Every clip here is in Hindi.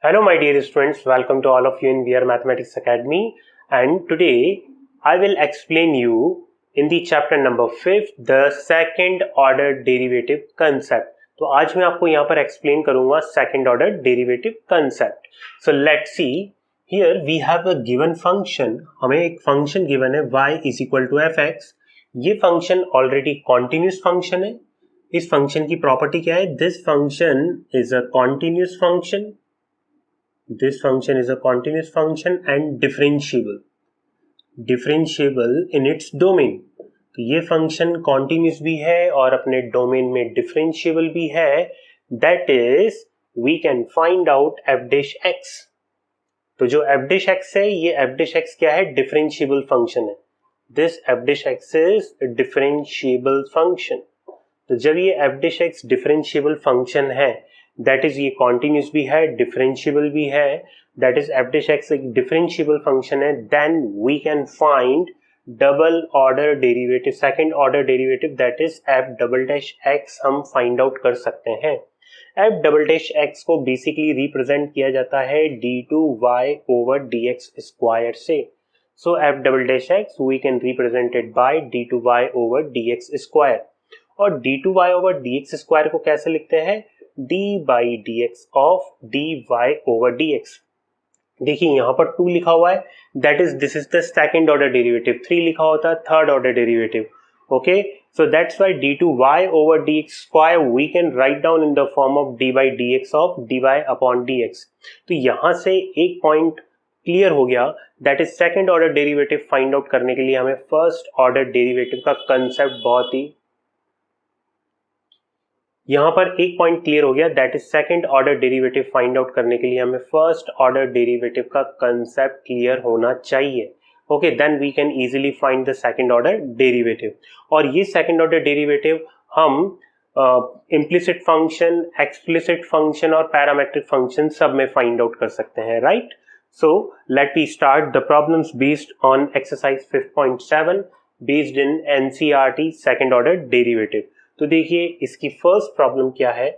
Hello my dear students, welcome to all of you in VR Mathematics Academy, and today I will explain you in the chapter number 5 the second order derivative concept. तो आज मैं आपको यहाँ पर explain करूँगा second order derivative concept. So let's see, here we have a given function, हमें एक function given है y is equal to fx. ये function already continuous function है. इस function की property क्या है? This function is a continuous function. This function is a continuous function and differentiable in its domain. तो ये function continuous भी है और अपने domain में differentiable भी है. That is, we can find out f dash x. तो जो f dash x है, ये f dash x क्या है? Differentiable function है. This f dash x is a differentiable function. तो जब ये f dash x differentiable function है, दैट इज ये कॉन्टिन्यूस भी है, डिफरेंशियबल भी है, that is F dash X एक डिफरेंशियबल फंक्शन है, then we can find double order derivative, second order derivative, that is F double dash X हम फाइंड आउट कर सकते हैं. एफ डबल डैश एक्स को बेसिकली रिप्रेजेंट किया जाता है D two Y over D X square से. So F double dash X we can represented by D two Y over D X square. और D two Y over D X square को कैसे लिखते हैं? d by dx of dy over dx. देखिए यहाँ पर 2 लिखा हुआ है, that is this is the second order derivative. 3 लिखा होता है third order derivative. Okay, so that's why d2y over dx square we can write down in the form of d by dx of dy upon dx. तो यहाँ से एक पॉइंट क्लियर हो गया, that is second order derivative find out करने के लिए हमें फर्स्ट ऑर्डर डेरिवेटिव का कंसेप्ट बहुत ही, यहाँ पर एक पॉइंट क्लियर हो गया, that is second order derivative find out करने के लिए हमें फर्स्ट ऑर्डर डेरिवेटिव का कंसेप्ट क्लियर होना चाहिए. Okay, then we can easily find the second order derivative. और ये सेकंड ऑर्डर डेरिवेटिव हम इम्प्लिसिट फंक्शन, एक्सप्लिसिट फंक्शन और पैरामेट्रिक फंक्शन सब में फाइंड आउट कर सकते हैं, right? So let we start the problems based on exercise 5.7 based in NCERT second order derivative. तो देखिए इसकी फर्स्ट प्रॉब्लम क्या है.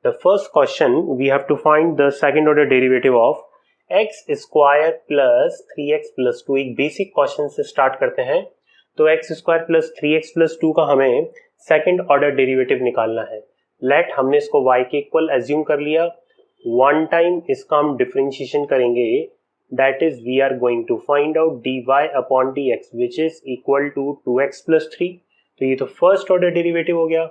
The first question we have to find the second order derivative of x square plus 3x plus 2. एक बेसिक क्वेश्चन से स्टार्ट करते हैं. तो x square plus 3x plus 2 का हमें सेकंड ऑर्डर डेरिवेटिव निकालना है. लेट हमने इसको y के इक्वल एज्यूम कर लिया. वन टाइम इसका हम डिफरेंशिएशन करेंगे, that is we are going to find out dy upon dx which is equal to 2x plus 3. तो ये तो फर्स्ट ऑर्डर डेरिवेटिव हो गया.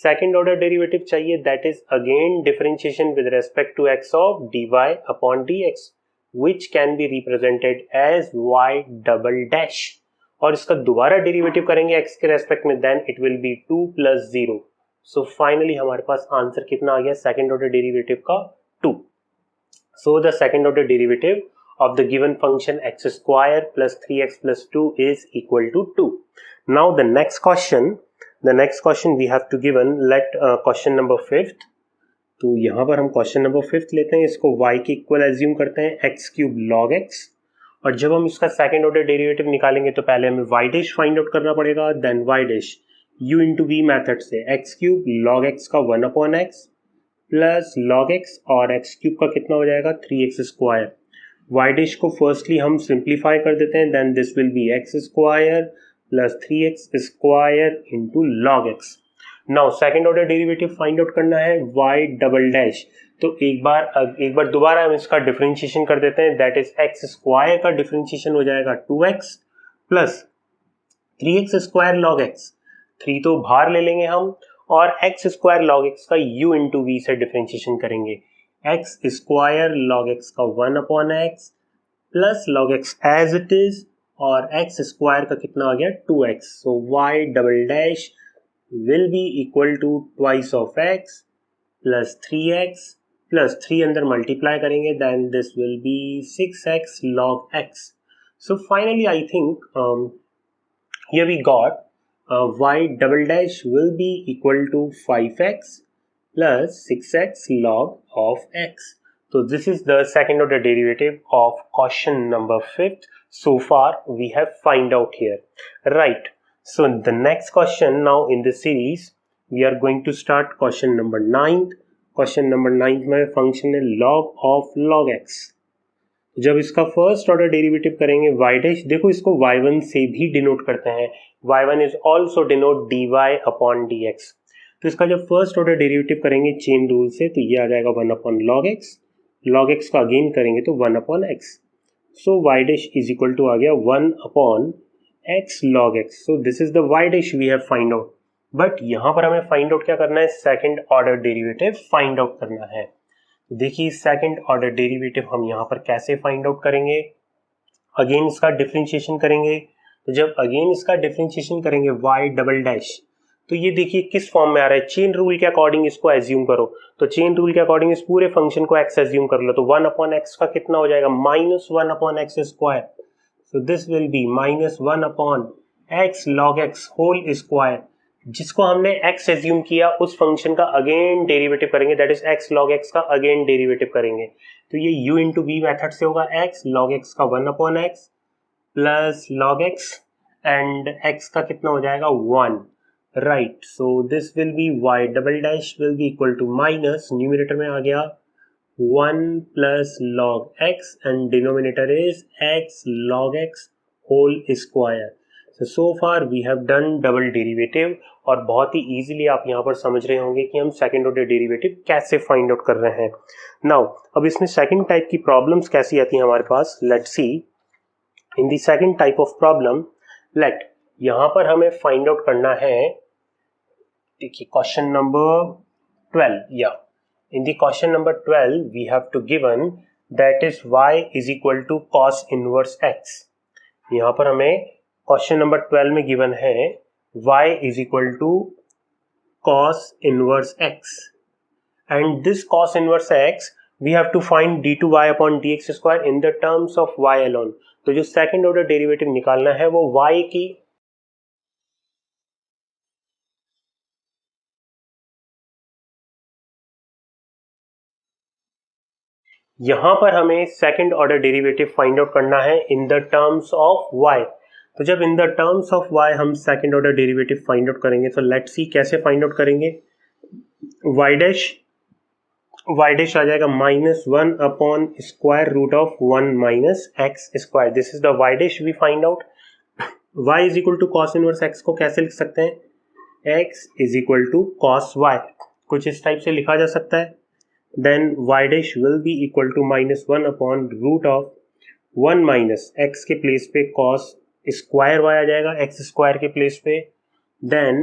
सेकंड ऑर्डर डेरिवेटिव चाहिए, that is again differentiation with respect to x of dy upon dx which can be represented as y double dash. और इसका दोबारा डेरिवेटिव करेंगे x के रेस्पेक्ट में, then it will be 2 plus 0. So finally हमारे पास आंसर कितना आ गया सेकंड ऑर्डर डेरिवेटिव का? 2. So the second order derivative of the given function x square plus 3x plus 2 is equal to 2. Now the next question we have to given, let question number 5th. तो यहाँ पर हम क्वेश्चन नंबर 5th लेते हैं, इसको y के इक्वल एज्यूम करते हैं x क्यूब log x. और जब हम इसका सेकंड ऑर्डर डेरिवेटिव निकालेंगे तो पहले हमें y डैश फाइंड आउट करना पड़ेगा, then y dash u into v method से x क्यूब log x का 1 upon x plus log x और x क्यूब का कितना हो जाएगा 3x स्क्वायर. y डैश को फर्स्टली हम सिंप्लीफाई कर देते हैं, then this will be x square plus 3x square into log x. Now second order derivative find out करना है y डबल डैश. तो एक बार दोबारा हम इसका डिफरेंशिएशन कर देते हैं, दैट इज x स्क्वायर का डिफरेंशिएशन हो जाएगा 2x plus 3x square log x. 3 तो बाहर ले लेंगे हम और x स्क्वायर log x का u इंटू v से डिफरेंशिएशन करेंगे. x स्क्वायर log x का 1 upon x plus log x as it is और x स्क्वायर का कितना आ गया 2x. So y double dash will be equal to twice of x plus 3x plus 3 अंदर मल्टीप्लाई करेंगे, then this will be 6x log x. So finally I think here we got y double dash will be equal to 5x plus 6x log of x. So this is the second order derivative of question number 5th. So far we have find out here, right? So the next question now in this series we are going to start question number 9th. Question number 9 में फंक्शन है log ऑफ log x। जब इसका फर्स्ट ऑर्डर डेरिवेटिव करेंगे y डैश, देखो इसको y1 से भी डिनोट करते हैं, y1 is also denote dy upon dx। तो इसका जब फर्स्ट ऑर्डर डेरिवेटिव करेंगे चेन रूल से तो ये आ जाएगा 1 अपॉन log x का अगेन करेंगे तो 1 upon x। So y dash is equal to आ गया 1 upon x log x। So this is the y dash we have find out. But यहाँ पर हमें फाइंड आउट क्या करना है, second order derivative find out करना है। देखिए सेकंड ऑर्डर डेरिवेटिव हम यहाँ पर कैसे फाइंड आउट करेंगे, अगेन इसका डिफरेंशिएशन करेंगे। तो जब अगेन इसका डिफरेंशिएशन करेंगे y डबल डैश, तो ये देखिए किस फॉर्म में आ रहा है, चेन रूल के अकॉर्डिंग इसको एज्यूम करो। तो चेन रूल के अकॉर्डिंग इस पूरे फंक्शन को x एज्यूम कर लो, तो 1 अपॉन x का कितना हो जाएगा, minus 1 upon x square. So this will be minus 1 upon x log x whole square. जिसको हमने x एज्यूम किया उस फंक्शन का अगेन डेरिवेटिव करेंगे, that is x log x का अगेन डेरिवेटिव करेंगे। तो ये u इंटू v मेथड से होगा, x log x का 1 upon x plus log x and x का कितना हो जाएगा 1, right. So this will be y double dash will be equal to minus, numerator में आ गया 1 plus log x and denominator is x log x whole square. So far we have done double derivative, और बहुत ही इजीली आप यहाँ पर समझ रहे होंगे कि हम सेकंड ऑर्डर डेरिवेटिव कैसे फाइंड आउट कर रहे हैं। नाउ अब इसमें सेकंड टाइप की प्रॉब्लम्स कैसी आती हैं हमारे पास, let's see. In the second type of problem, let यहाँ पर हमें फाइंड आउट करना है, देखिए क्वेश्चन नंबर 12, या in the question number 12 we have to given that is y is equal to cos inverse x। यहाँ पर हमें क्वेश्चन नंबर 12 में गिवन है y is equal to cos inverse x, and this cos inverse x we have to find d2y upon dx square in the terms of y alone. तो जो सेकंड ऑर्डर डेरिवेटिव निकालना है वो y की यहां पर हमें second order derivative find out करना है in the terms of y। तो जब in the terms of y हम second order derivative find out करेंगे, तो लेट्स सी कैसे फाइंड आउट करेंगे। y डैश आ जाएगा minus 1 upon square root of 1 minus x square, this is the y dash we find out. y is equal to cos inverse x को कैसे लिख सकते हैं, x is equal to cos y, कुछ इस टाइप से लिखा जा सकता है। then y dash will be equal to minus 1 upon root of 1 minus x के प्लेस पे cos स्क्वायर y आ जाएगा x स्क्वायर के प्लेस पे, then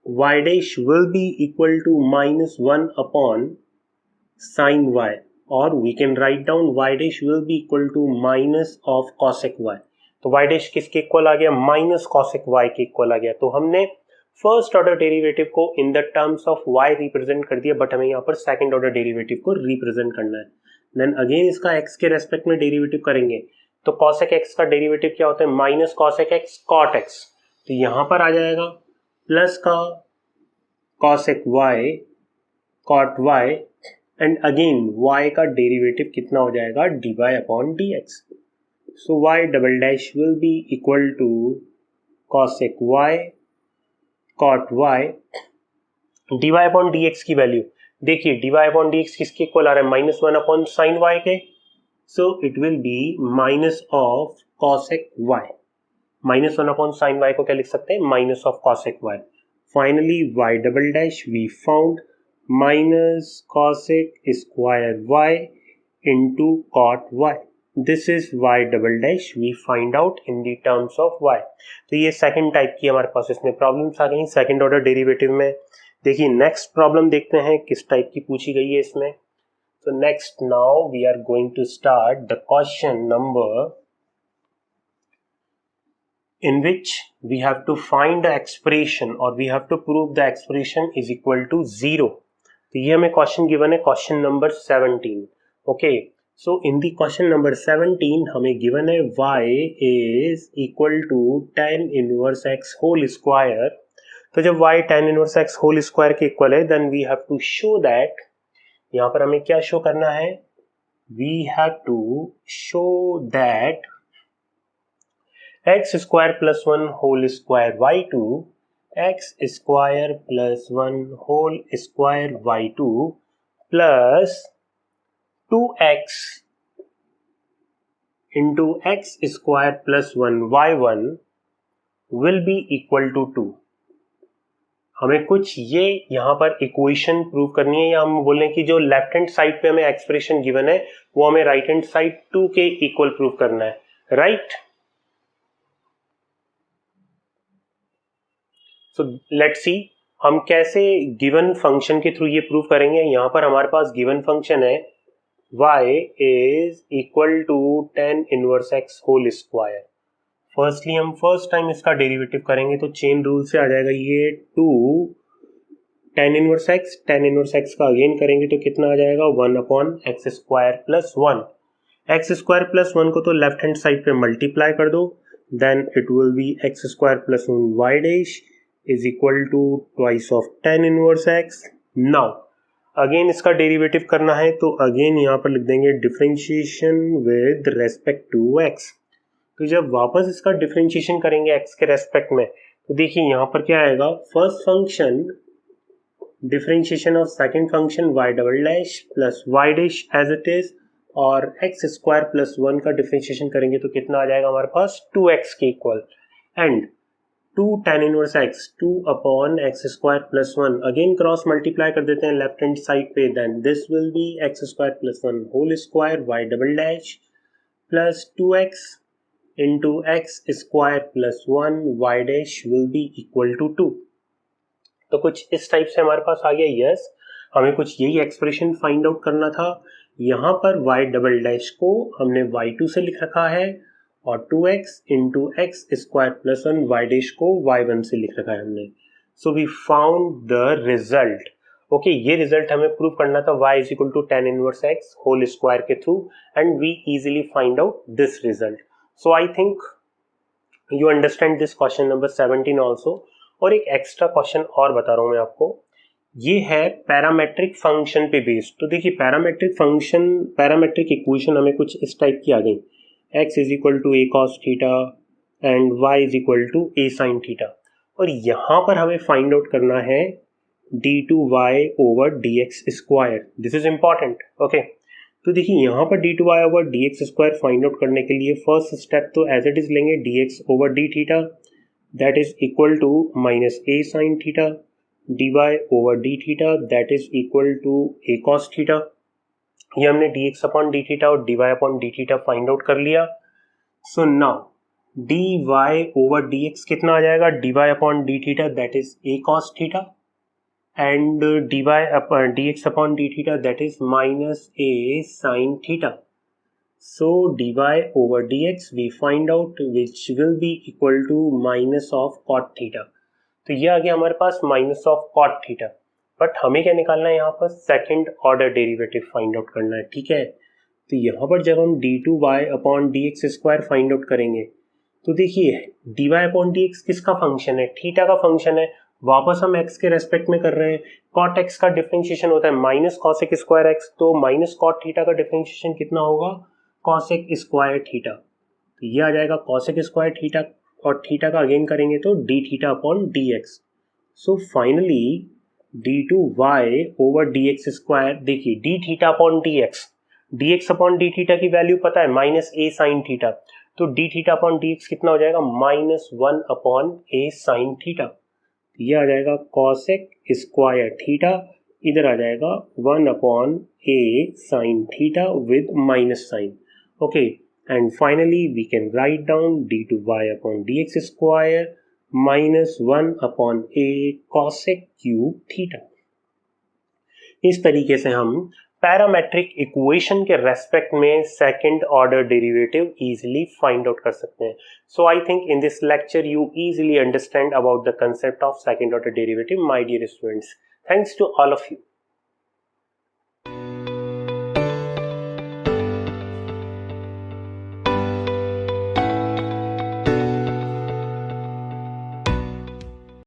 y dash will be equal to minus 1 upon sin y, और we can write down y dash will be equal to minus of cosec y। तो y dash किसके इक्वल आ गया, माइनस cosec y के इक्वल आ गया। तो हमने फर्स्ट ऑर्डर डेरिवेटिव को इन the terms of y represent कर दिया, बट हमें यहाँ पर सेकंड ऑर्डर डेरिवेटिव को रिप्रेजेंट करना है। देन अगेन इसका x के रेस्पेक्ट में डेरिवेटिव करेंगे, तो cosec x का डेरिवेटिव क्या होता है, minus cosec x cot x। तो यहाँ पर आ जाएगा प्लस का cosec y cot y, and again y का डेरिवेटिव कितना हो जाएगा, dy upon dx। So y double dash will be equal to cosec y cot y, dy upon dx की वैल्यू देखिए, dy अपॉन dx किसके इक्वल आ रहा है, माइनस 1 अपॉन साइन y के। So it will be minus of cosec y, minus 1 upon sine y को क्या लिख सकते हैं, minus of cosec y। Finally y double dash we found minus cosec square y into cot y, this is y double dash we find out in the terms of y। तो ये सेकंड टाइप की हमारे पास इसमें प्रॉब्लम्स आ गई सेकंड ऑर्डर डेरिवेटिव में। देखिए नेक्स्ट प्रॉब्लम देखते हैं किस टाइप की पूछी गई है इसमें। तो next now we are going to start the question number in which we have to find the expression or we have to prove the expression is equal to 0। तो ये हमें क्वेश्चन गिवन है question number 17। Okay, so in the question number 17 हमें गिवन है y is equal to tan inverse x whole square. तो जब y tan inverse x whole square के इक्वल है, then we have to show that, यहाँ पर हमें क्या शो करना है, we have to show that x square plus 1 whole square y2 x square plus 1 whole square y2 plus 2x into x square plus 1 y1 will be equal to 2. हमें कुछ ये यहाँ पर इक्वेशन प्रूव करनी है, या हम बोलें कि जो लेफ्ट हैंड साइड पे हमें एक्सप्रेशन गिवन है वो हमें राइट हैंड साइड 2 के इक्वल प्रूव करना है, राइट? सो लेट्स सी हम कैसे गिवन फंक्शन के थ्रू ये प्रूव करेंगे. यहाँ पर हमारे पास गिवन फंक्शन है y is equal to tan inverse x whole square. Firstly हम फर्स्ट टाइम इसका डेरिवेटिव करेंगे तो चेन रूल से आ जाएगा ये 2 tan इनवर्स x का अगेन करेंगे तो कितना आ जाएगा 1 upon x square plus 1. X square plus 1 को तो लेफ्ट हैंड साइड पे मल्टीप्लाई कर दो, then it will be x square plus 1 y dash is equal to twice of tan inverse x. Now again इसका डेरिवेटिव करना है तो अगेन यहाँ पर लिख देंगे differentiation with respect to x. तो जब वापस इसका डिफरेंशिएशन करेंगे x के रेस्पेक्ट में तो देखिए यहाँ पर क्या आएगा, first function differentiation of second function y double dash plus y dash as it is, और x स्क्वायर प्लस 1 का डिफरेंशिएशन करेंगे तो कितना आ जाएगा हमारे पास 2x के equal, and 2 tan inverse x 2 upon x square plus 1 again cross multiply कर देते हैं लेफ्ट हैंड साइड पे, then this will be x square plus 1 whole square y double dash plus 2x into x square plus 1 y dash will be equal to 2. तो कुछ इस टाइप से हमारे पास आ गया. यस, हमें कुछ यही एक्सप्रेशन फाइंड आउट करना था. यहाँ पर y डबल डैश को हमने y2 से लिख रखा है और 2x into x square plus 1 y dash को y1 से लिख रखा है हमने. So we found the result. Okay, ये रिजल्ट हमें प्रूव करना था y is equal to tan inverse x whole square के through, and we easily find out this result. So I think you understand this question number 17 also. और एक एक्स्ट्रा क्वेश्चन और बता रहा हूं मैं आपको, ये है पैरामेट्रिक फंक्शन पे बेस्ड. तो देखिए पैरामेट्रिक इक्वेशन हमें कुछ इस टाइप की आ गई, x is equal to a cos theta and y is equal to a sine theta, और यहाँ पर हमें फाइंड आउट करना है d2y over dx square. This is important. Okay, तो देखिए यहाँ पर d2y over dx square find out करने के लिए फर्स्ट स्टेप तो एज इट इज लेंगे dx over d theta that is equal to minus a sine theta, dy over d theta that is equal to a cos theta. ये हमने dx अपॉन d थीटा और dy upon d theta find out कर लिया. So now dy over dx कितना आ जाएगा, dy upon d theta that is a cos theta, and dx upon d theta that is minus a sin theta. So dy over dx we find out which will be equal to minus of cot theta. तो ये आ गया हमारे पास minus of cot theta. But हमें क्या निकालना है, यहाँ पर second order derivative find out करना है. ठीक है, तो यहाँ पर जब हम d2y upon dx square find out करेंगे तो देखिए dy अपॉन dx किसका फंक्शन है, थीटा का फंक्शन है. वापस हम x के रेस्पेक्ट में कर रहे हैं, cot x का डिफरेंशिएशन होता है माइनस cosec स्क्वायर x, तो माइनस cot थीटा का डिफरेंशिएशन कितना होगा, cosec स्क्वायर थीटा. तो ये आ जाएगा cosec स्क्वायर थीटा, और थीटा का अगेन करेंगे तो d theta upon dx. So finally d2y over dx square, देखिए d theta upon dx upon d theta की वैल्यू पता है माइनस a साइन थीटा, तो d थीटा अपॉन dx कितना हो जाएगा माइनस 1 अपॉन a साइन थीटा. ये आ जाएगा cosec स्क्वायर थीटा, इधर आ जाएगा 1 अपॉन a sine theta with minus sine. Okay, and finally we can write down d2y upon dx square minus 1 अपॉन a cosec क्यूब थीटा. इस तरीके से हम पैरामेट्रिक इक्वेशन के रेस्पेक्ट में second order derivative easily find out कर सकते हैं. So I think in this lecture you easily understand about the concept of second order derivative, my dear students. Thanks to all of you.